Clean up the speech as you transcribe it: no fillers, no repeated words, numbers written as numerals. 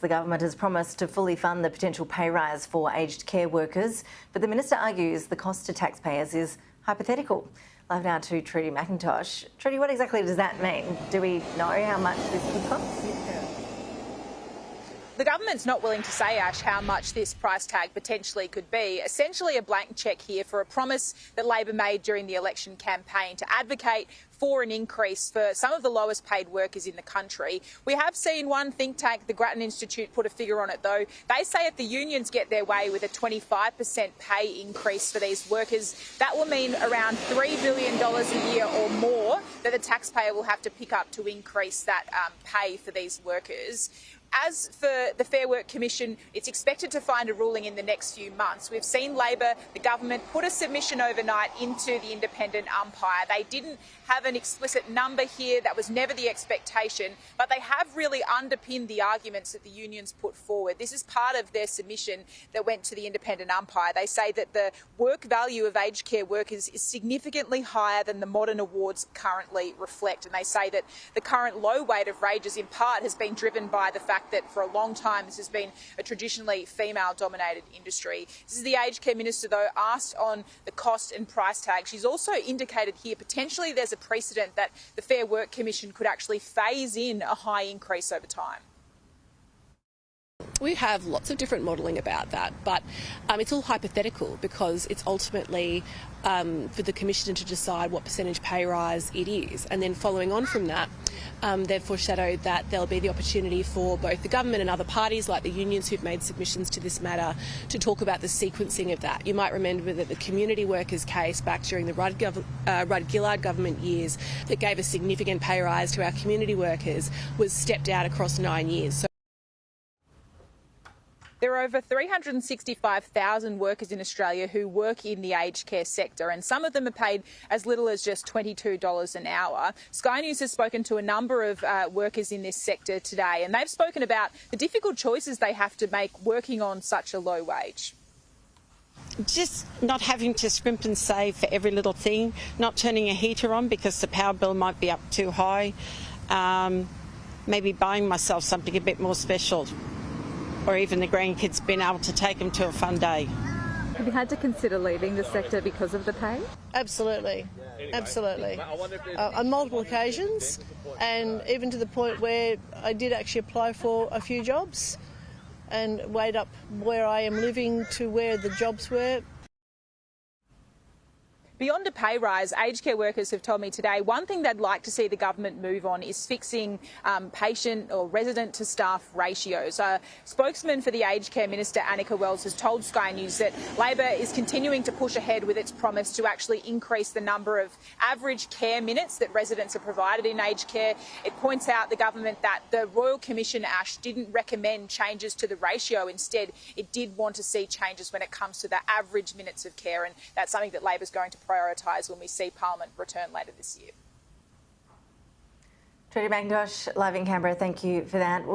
The government has promised to fully fund the potential pay rise for aged care workers, but the minister argues the cost to taxpayers is hypothetical. Live now to Trudy McIntosh. Trudy, what exactly does that mean? Do we know how much this could cost? The government's not willing to say, Ash, how much this price tag potentially could be. Essentially a blank cheque here for a promise that Labor made during the election campaign to advocate for an increase for some of the lowest paid workers in the country. We have seen one think tank, the Grattan Institute, put a figure on it though. They say if the unions get their way with a 25% pay increase for these workers, that will mean around $3 billion a year or more that the taxpayer will have to pick up to increase that pay for these workers. As for the Fair Work Commission, it's expected to find a ruling in the next few months. We've seen Labor, the government, put a submission overnight into the independent umpire. They didn't have an explicit number here. That was never the expectation, but they have really underpinned the arguments that the unions put forward. This is part of their submission that went to the independent umpire. They say that the work value of aged care workers is significantly higher than the modern awards currently reflect. And they say that the current low weight of wages in part has been driven by the fact that for a long time this has been a traditionally female-dominated industry. This is the aged care minister, though, asked on the cost and price tag. She's also indicated here potentially there's a precedent that the Fair Work Commission could actually phase in a high increase over time. We have lots of different modelling about that, but it's all hypothetical because it's ultimately for the Commission to decide what percentage pay rise it is. And then following on from that, they've foreshadowed that there'll be the opportunity for both the government and other parties like the unions who've made submissions to this matter to talk about the sequencing of that. You might remember that the community workers case back during the Rudd-Gillard government years that gave a significant pay rise to our community workers was stepped out across 9 years. There are over 365,000 workers in Australia who work in the aged care sector, and some of them are paid as little as just $22 an hour. Sky News has spoken to a number of workers in this sector today, and they've spoken about the difficult choices they have to make working on such a low wage. Just not having to scrimp and save for every little thing, not turning a heater on because the power bill might be up too high, maybe buying myself something a bit more special, or even the grandkids being able to take them to a fun day. Have you had to consider leaving the sector because of the pay? Absolutely, absolutely. On multiple occasions, and even to the point where I did actually apply for a few jobs and weighed up where I am living to where the jobs were. Beyond a pay rise, aged care workers have told me today one thing they'd like to see the government move on is fixing patient or resident to staff ratios. A spokesman for the aged care minister, Anika Wells, has told Sky News that Labor is continuing to push ahead with its promise to actually increase the number of average care minutes that residents are provided in aged care. It points out the government that the Royal Commission, Ash, didn't recommend changes to the ratio. Instead, it did want to see changes when it comes to the average minutes of care, and that's something that Labor's going to prioritise when we see Parliament return later this year. Trudy McIntosh, live in Canberra, thank you for that.